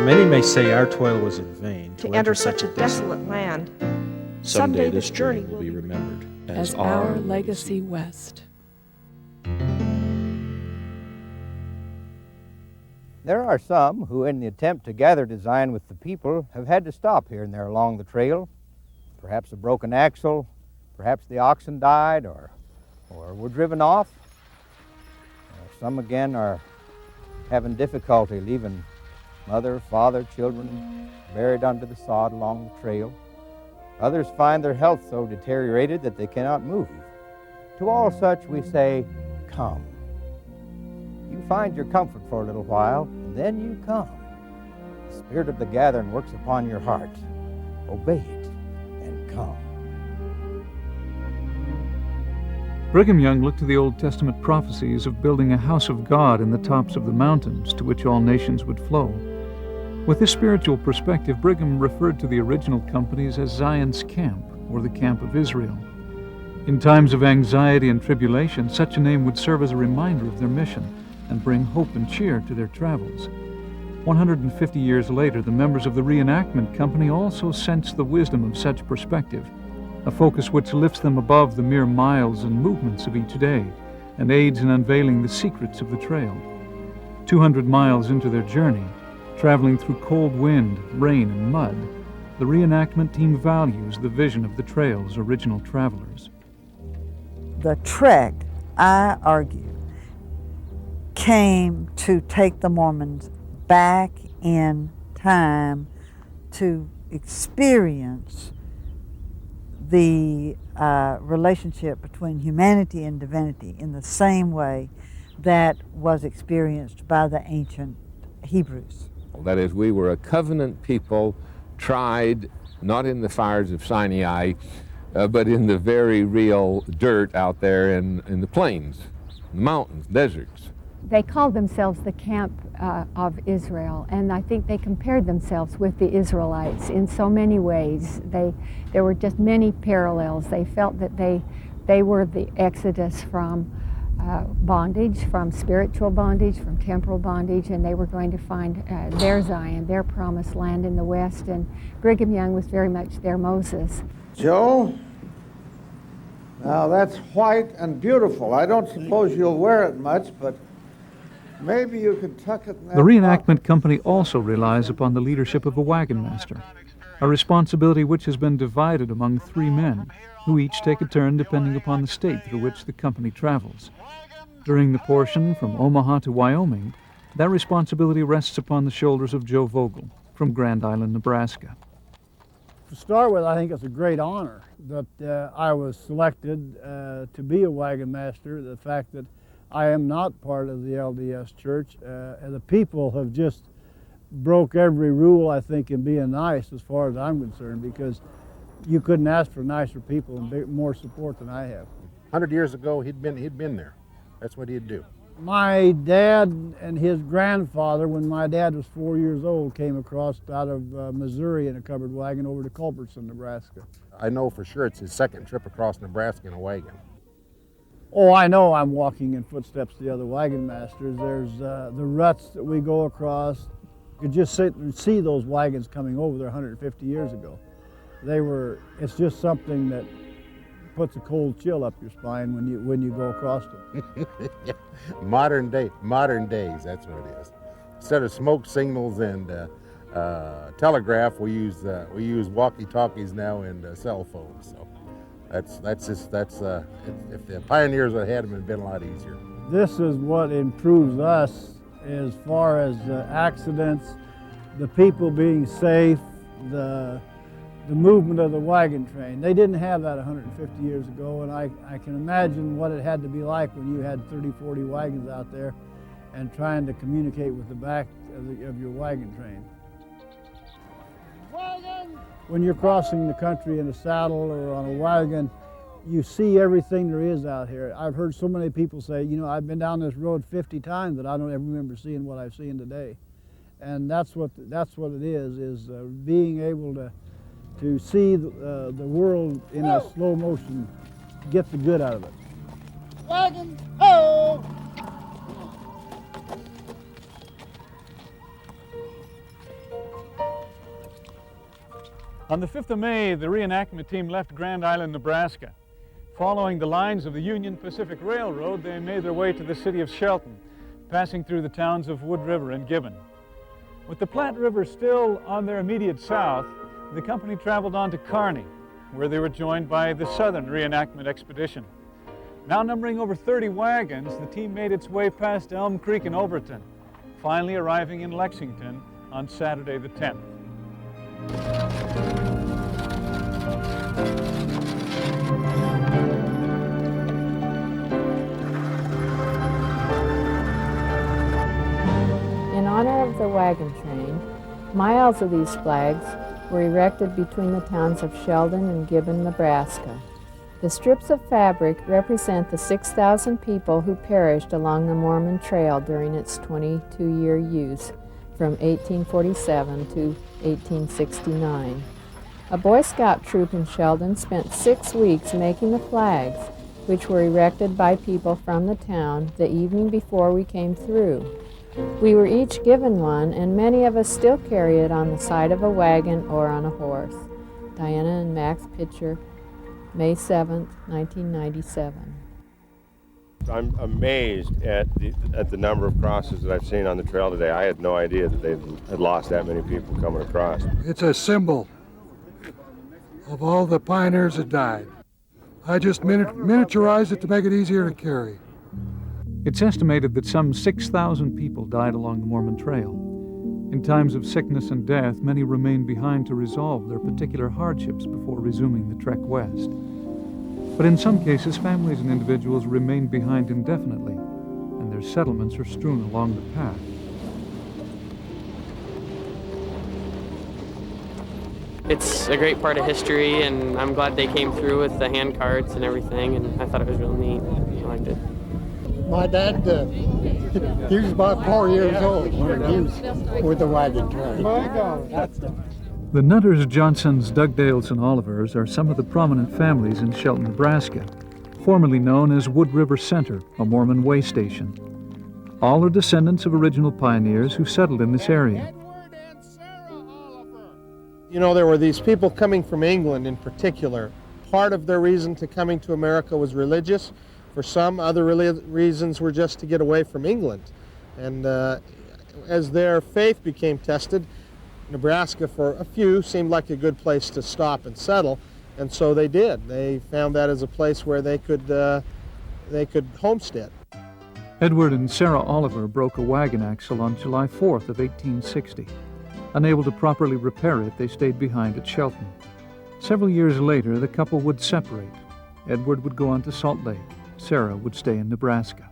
many may say our toil was in vain to enter such a desolate land. Someday this journey will be remembered as our legacy west. There are some who, in the attempt to gather design with the people, have had to stop here and there along the trail. Perhaps a broken axle, perhaps the oxen died or were driven off. Some again are having difficulty leaving mother, father, children buried under the sod along the trail. Others find their health so deteriorated that they cannot move. To all such we say, come. You find your comfort for a little while, and then you come. The spirit of the gathering works upon your heart. Obey it and come. Brigham Young looked to the Old Testament prophecies of building a house of God in the tops of the mountains to which all nations would flow. With this spiritual perspective, Brigham referred to the original companies as Zion's Camp, or the Camp of Israel. In times of anxiety and tribulation, such a name would serve as a reminder of their mission and bring hope and cheer to their travels. 150 years later, the members of the Reenactment Company also sensed the wisdom of such perspective, a focus which lifts them above the mere miles and movements of each day and aids in unveiling the secrets of the trail. 200 miles into their journey, traveling through cold wind, rain, and mud, the reenactment team values the vision of the trail's original travelers. The trek, I argue, came to take the Mormons back in time to experience the relationship between humanity and divinity in the same way that was experienced by the ancient Hebrews. That is, we were a covenant people, tried not in the fires of Sinai, but in the very real dirt out there in the plains, the mountains, deserts. They called themselves the Camp of Israel, and I think they compared themselves with the Israelites in so many ways. There were just many parallels. They felt that they were the exodus from bondage, from spiritual bondage, from temporal bondage, and they were going to find their Zion, their promised land in the West, and Brigham Young was very much their Moses. Joe, now that's white and beautiful. I don't suppose you'll wear it much, but maybe you could tuck it in that The Reenactment pocket. Company also relies upon the leadership of a wagon master, a responsibility which has been divided among 3 men, who each take a turn depending upon the state through which the company travels. During the portion from Omaha to Wyoming, that responsibility rests upon the shoulders of Joe Vogel from Grand Island, Nebraska. To start with, I think it's a great honor that I was selected to be a wagon master. The fact that I am not part of the LDS Church, and the people have just broke every rule, I think, in being nice as far as I'm concerned, because you couldn't ask for nicer people and more support than I have. 100 years ago, he'd been there. That's what he'd do. My dad and his grandfather, when my dad was 4 years old, came across out of Missouri in a covered wagon over to Culbertson, Nebraska. I know for sure it's his second trip across Nebraska in a wagon. Oh, I know I'm walking in footsteps of the other wagon masters. There's the ruts that we go across. You could just sit and see those wagons coming over there 150 years ago. It's just something that puts a cold chill up your spine when you go across them. Yeah. Modern days, that's what it is. Instead of smoke signals and telegraph, we use walkie-talkies now and cell phones. So if the pioneers had them, it'd been a lot easier. This is what improves us as far as accidents, the people being safe, the movement of the wagon train. They didn't have that 150 years ago, and I can imagine what it had to be like when you had 30, 40 wagons out there and trying to communicate with the back of your wagon train. Wagon! When you're crossing the country in a saddle or on a wagon, you see everything there is out here. I've heard so many people say, you know, I've been down this road 50 times that I don't ever remember seeing what I've seen today. And that's what it is being able to see the world in a slow motion, get the good out of it. Wagon, ho! On the 5th of May, the reenactment team left Grand Island, Nebraska. Following the lines of the Union Pacific Railroad, they made their way to the city of Shelton, passing through the towns of Wood River and Gibbon. With the Platte River still on their immediate south, the company traveled on to Kearney, where they were joined by the Southern Reenactment Expedition. Now numbering over 30 wagons, the team made its way past Elm Creek and Overton, finally arriving in Lexington on Saturday the 10th. In honor of the wagon train, miles of these flags were erected between the towns of Sheldon and Gibbon, Nebraska. The strips of fabric represent the 6,000 people who perished along the Mormon Trail during its 22-year use from 1847 to 1869. A Boy Scout troop in Sheldon spent 6 weeks making the flags, which were erected by people from the town the evening before we came through. We were each given one, and many of us still carry it on the side of a wagon or on a horse. Diana and Max Pitcher, May 7th, 1997. I'm amazed at the number of crosses that I've seen on the trail today. I had no idea that they had lost that many people coming across. It's a symbol of all the pioneers that died. I just miniaturized it to make it easier to carry. It's estimated that some 6,000 people died along the Mormon Trail. In times of sickness and death, many remained behind to resolve their particular hardships before resuming the trek west. But in some cases, families and individuals remained behind indefinitely, and their settlements are strewn along the path. It's a great part of history, and I'm glad they came through with the hand carts and everything, and I thought it was real neat. I liked it. My dad, he was about 4 years old when he was with the wagon train. My God. The Nutters, Johnsons, Dugdales, and Olivers are some of the prominent families in Shelton, Nebraska, formerly known as Wood River Center, a Mormon way station. All are descendants of original pioneers who settled in this area. You know, there were these people coming from England in particular. Part of their reason to coming to America was religious. For some, other reasons were just to get away from England. And as their faith became tested, Nebraska, for a few, seemed like a good place to stop and settle. And so they did. They found that as a place where they could homestead. Edward and Sarah Oliver broke a wagon axle on July 4th of 1860. Unable to properly repair it, they stayed behind at Shelton. Several years later, the couple would separate. Edward would go on to Salt Lake. Sarah would stay in Nebraska.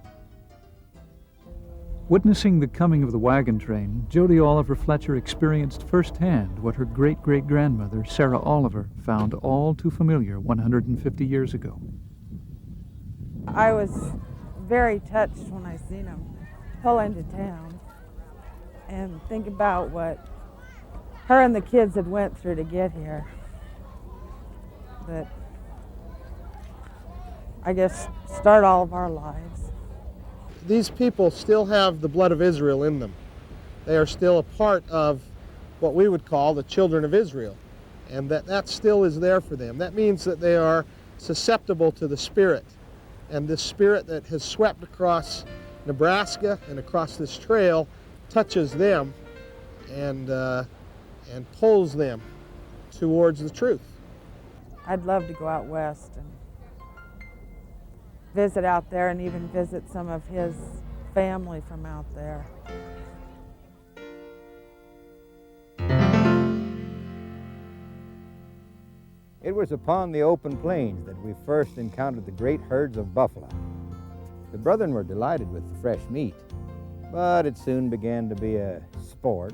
Witnessing the coming of the wagon train, Jody Oliver Fletcher experienced firsthand what her great-great-grandmother, Sarah Oliver, found all too familiar 150 years ago. I was very touched when I seen them pull into town and think about what her and the kids had went through to get here. That I guess start all of our lives. These people still have the blood of Israel in them. They are still a part of what we would call the children of Israel, and that still is there for them. That means that they are susceptible to the Spirit, and this Spirit that has swept across Nebraska and across this trail touches them and pulls them towards the truth. I'd love to go out west and visit out there and even visit some of his family from out there. It was upon the open plains that we first encountered the great herds of buffalo. The brethren were delighted with the fresh meat, but it soon began to be a sport.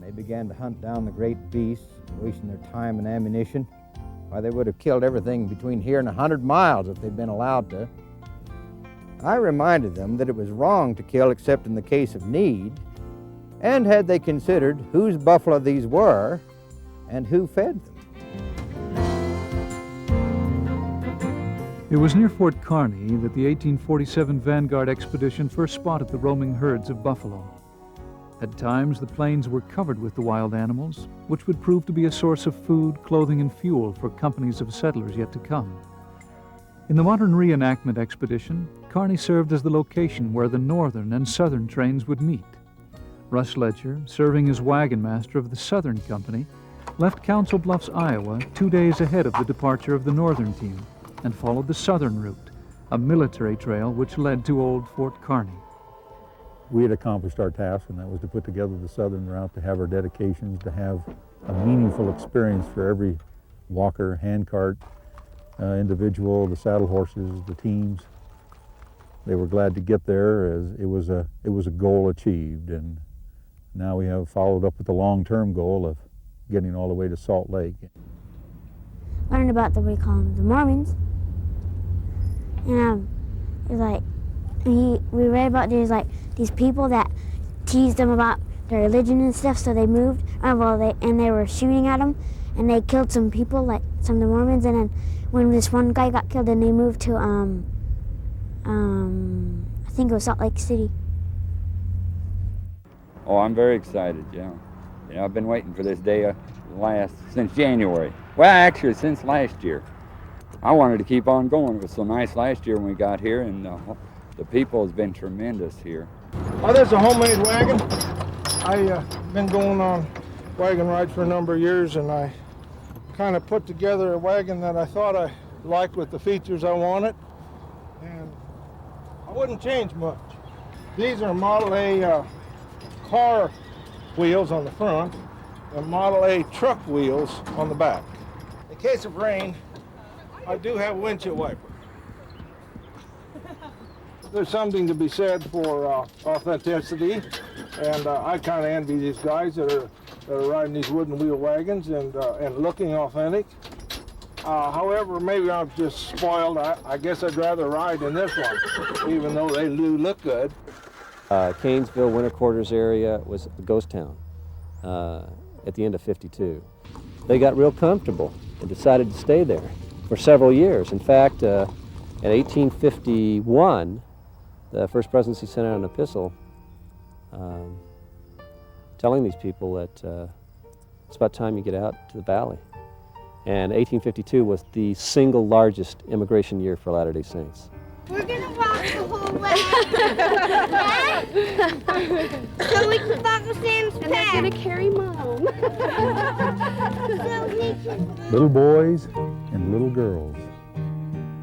They began to hunt down the great beasts, wasting their time and ammunition. Why, they would have killed everything between here and 100 miles if they'd been allowed to. I reminded them that it was wrong to kill except in the case of need, and had they considered whose buffalo these were and who fed them. It was near Fort Kearney that the 1847 Vanguard expedition first spotted the roaming herds of buffalo. At times, the plains were covered with the wild animals, which would prove to be a source of food, clothing, and fuel for companies of settlers yet to come. In the modern reenactment expedition, Kearney served as the location where the northern and southern trains would meet. Russ Ledger, serving as wagon master of the Southern Company, left Council Bluffs, Iowa, 2 days ahead of the departure of the northern team and followed the southern route, a military trail which led to Old Fort Kearney. We had accomplished our task, and that was to put together the southern route, to have our dedications, to have a meaningful experience for every walker, handcart, individual, the saddle horses, the teams. They were glad to get there, as it was a goal achieved, and now we have followed up with the long-term goal of getting all the way to Salt Lake. Learned about what we call them, the Mormons, and it's like we read about these people that teased them about their religion and stuff, so they moved. And they were shooting at them, and they killed some people, like some of the Mormons. And then when this one guy got killed, then they moved to I think it was Salt Lake City. Oh, I'm very excited, yeah. I've been waiting for this day since January. Well, actually, since last year. I wanted to keep on going. It was so nice last year when we got here, and the people has been tremendous here. Oh, there's a homemade wagon. I've been going on wagon rides for a number of years, and I kind of put together a wagon that I thought I liked with the features I wanted, and I wouldn't change much. These are Model A car wheels on the front and Model A truck wheels on the back. In case of rain, I do have a windshield wiper. There's something to be said for authenticity, and I kind of envy these guys that are riding these wooden wheel wagons and looking authentic. However, maybe I'm just spoiled. I guess I'd rather ride in this one, even though they do look good. Canesville Winter Quarters area was a ghost town at the end of '52. They got real comfortable and decided to stay there for several years. In fact, in 1851, the First Presidency sent out an epistle telling these people that it's about time you get out to the valley. And 1852 was the single largest immigration year for Latter-day Saints. We're gonna walk the whole way. So we can follow Sam's path. And they're gonna carry Mom. Little boys and little girls,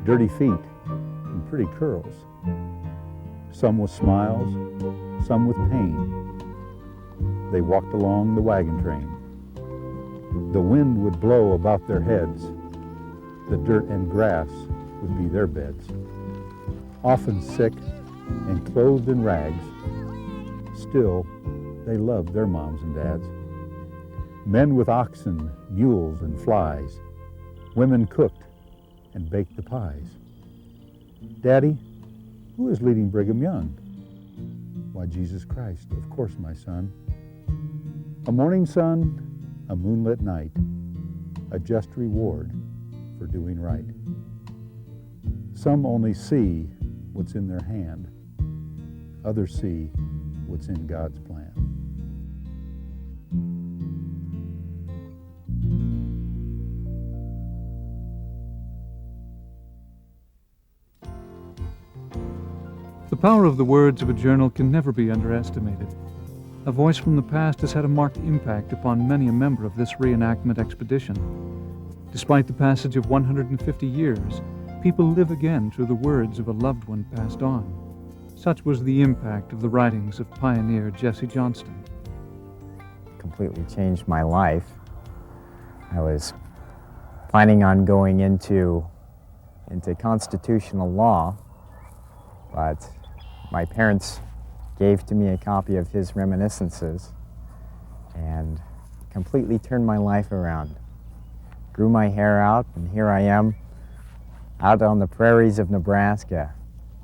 dirty feet and pretty curls. Some with smiles, some with pain. They walked along the wagon train. The wind would blow about their heads. The dirt and grass would be their beds. Often sick and clothed in rags, still they loved their moms and dads. Men with oxen, mules, and flies. Women cooked and baked the pies. Daddy, who is leading Brigham Young? Why, Jesus Christ, of course, my son. A morning sun, a moonlit night, a just reward for doing right. Some only see what's in their hand. Others see what's in God's plan. The power of the words of a journal can never be underestimated. A voice from the past has had a marked impact upon many a member of this reenactment expedition. Despite the passage of 150 years, people live again through the words of a loved one passed on. Such was the impact of the writings of pioneer Jesse Johnston. Completely changed my life. I was planning on going into constitutional law, but my parents gave to me a copy of his reminiscences and completely turned my life around. Grew my hair out, and here I am out on the prairies of Nebraska,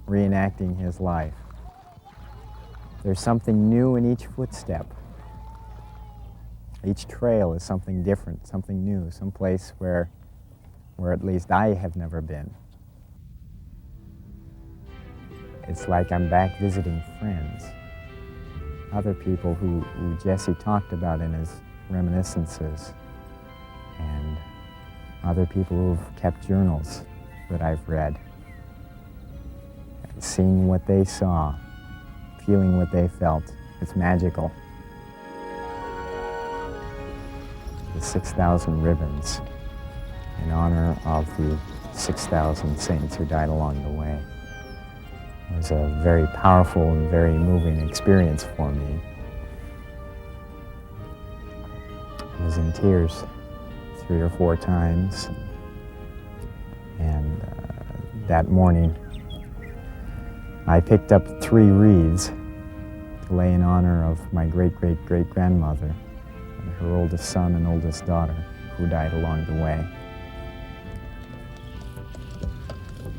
reenacting his life. There's something new in each footstep. Each trail is something different, something new, some place where at least I have never been. It's like I'm back visiting friends. other people who Jesse talked about in his reminiscences, and other people who've kept journals that I've read. Seeing what they saw, feeling what they felt, it's magical. The 6,000 ribbons in honor of the 6,000 saints who died along the way. It was a very powerful and very moving experience for me. I was in tears 3 or 4 times, and that morning I picked up 3 wreaths to lay in honor of my great-great-great-grandmother and her oldest son and oldest daughter who died along the way.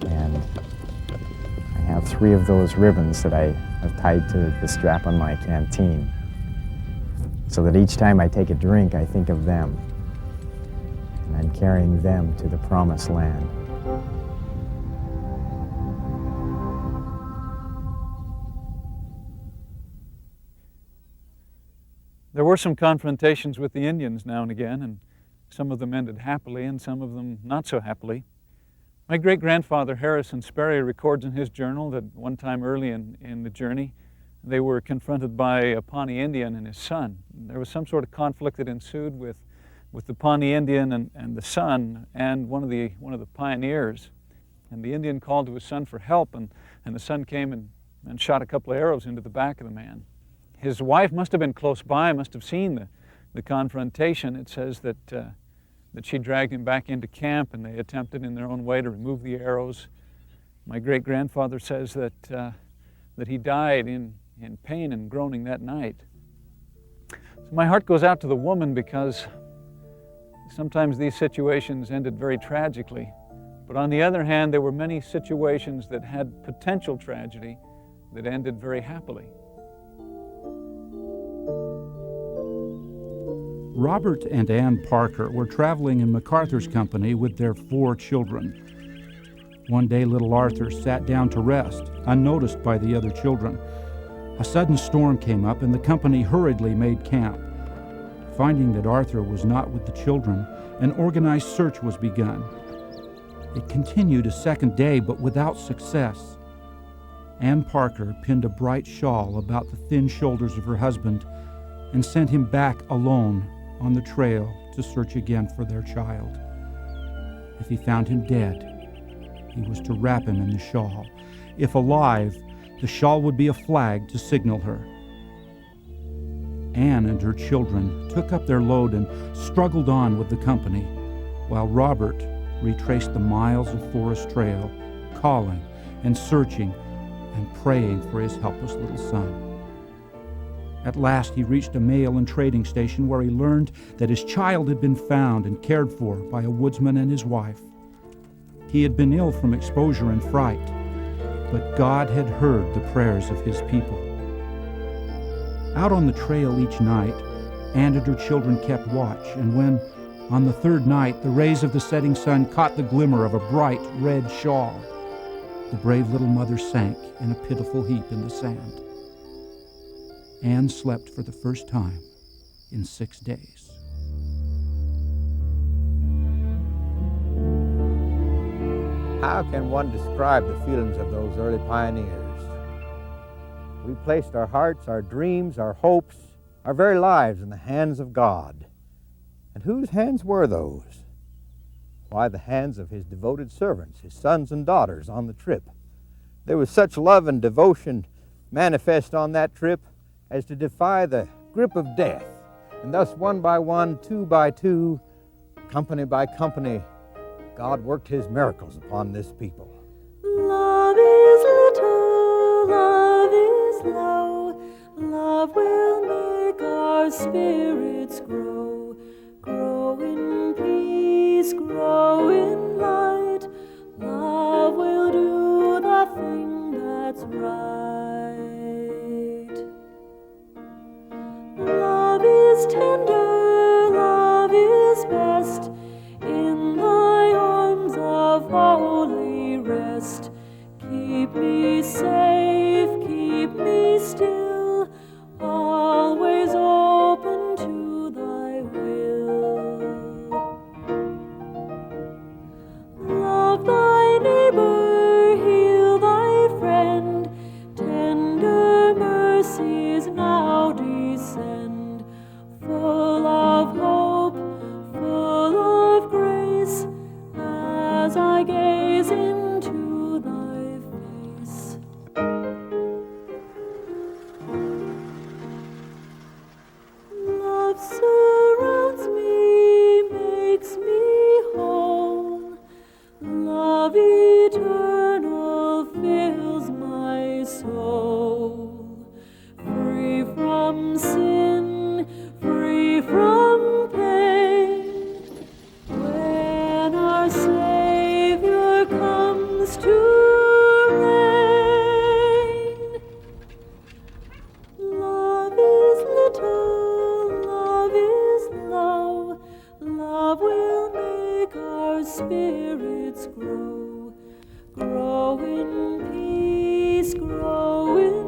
And I have 3 of those ribbons that I have tied to the strap on my canteen, so that each time I take a drink, I think of them, and I'm carrying them to the promised land. There were some confrontations with the Indians now and again, and some of them ended happily and some of them not so happily. My great-grandfather Harrison Sperry records in his journal that one time early in the journey, they were confronted by a Pawnee Indian and his son. There was some sort of conflict that ensued with the Pawnee Indian and the son and one of the pioneers. And the Indian called to his son for help, and the son came and shot a couple of arrows into the back of the man. His wife must have been close by, must have seen the confrontation. It says that she dragged him back into camp, and they attempted in their own way to remove the arrows. My great-grandfather says that he died in pain and groaning that night. So my heart goes out to the woman, because sometimes these situations ended very tragically. But on the other hand, there were many situations that had potential tragedy that ended very happily. Robert and Ann Parker were traveling in MacArthur's company with their 4 children. One day, little Arthur sat down to rest, unnoticed by the other children. A sudden storm came up, and the company hurriedly made camp. Finding that Arthur was not with the children, an organized search was begun. It continued a second day, but without success. Ann Parker pinned a bright shawl about the thin shoulders of her husband and sent him back alone on the trail to search again for their child. If he found him dead, he was to wrap him in the shawl. If alive, the shawl would be a flag to signal her. Ann and her children took up their load and struggled on with the company, while Robert retraced the miles of forest trail, calling and searching and praying for his helpless little son. At last he reached a mail and trading station, where he learned that his child had been found and cared for by a woodsman and his wife. He had been ill from exposure and fright, but God had heard the prayers of his people. Out on the trail each night, Ann and her children kept watch, and when, on the 3rd night, the rays of the setting sun caught the glimmer of a bright red shawl, the brave little mother sank in a pitiful heap in the sand. Ann slept for the first time in 6 days. How can one describe the feelings of those early pioneers? We placed our hearts, our dreams, our hopes, our very lives in the hands of God. And whose hands were those? Why, the hands of his devoted servants, his sons and daughters on the trip. There was such love and devotion manifest on that trip as to defy the grip of death. And thus, one by one, 2 by 2, company by company, God worked his miracles upon this people. Love is little, love is low, love will make our spirits grow, grow in peace, grow in light, love will do the thing that's right. Love is tender, love is best, in thy arms of holy rest. Keep me safe, keep me still, from sin, free from pain. When our Savior comes to reign, love is little, love is low, love will make our spirits grow, grow in peace, grow in